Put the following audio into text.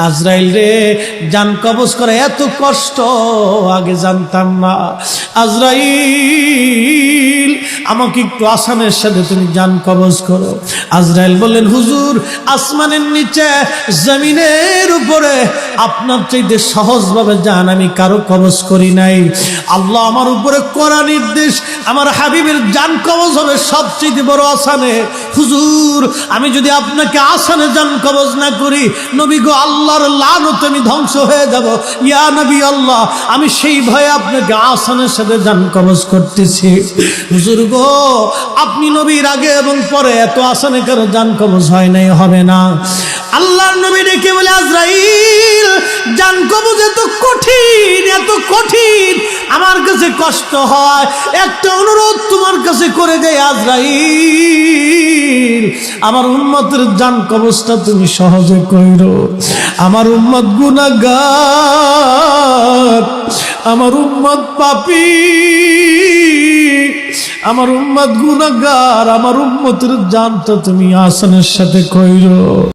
আজরাইল রে, জান কবজ করা এত কষ্ট আগে জানতাম না। আজরাইল, আমাকে একটু আসানের সাথে তুমি জান কবজ করো। আজরাইল বললেন, হুজুর, আসমানের নিচে জমিনের উপরে আপনার চাইতে সহজভাবে জান আমি কারো কবজ করি নাই। আল্লাহ আমার উপরে করা নির্দেশ, আমার হাবিবের জান কবজ হবে সবচেয়ে বড় আসানে। হুজুর, আমি যদি আপনাকে আসানে জান কবজ না করি, নবী গো, আল্লাহর লানতে আমি ধ্বংস হয়ে যাব। ইয়া নবী আল্লাহ, আমি সেই ভয়ে আপনাকে আসানের সাথে জান কবজ করতেছি। হুজুর গো, আপনি নবীর আগে এবং পরে এত আসানে কারো জান কবজ হয় নাই, হবে না। আল্লাহর নবী ডেকে বলে, আজরাইল, জান কবজ এত কঠিন, এত কঠিন, আমার কাছে কষ্ট হয়। একটা অনুরোধ তোমার কাছে করে দেয় আজরাইল, আমার উম্মতের জান কবজটা তুমি সহজে কইরো। আমার উম্মত গুনাহগার, আমার উম্মত পাপী, আমার উম্মত গুনাহগার, আমার উম্মতের জানটা তুমি আসানের সাথে কইরো।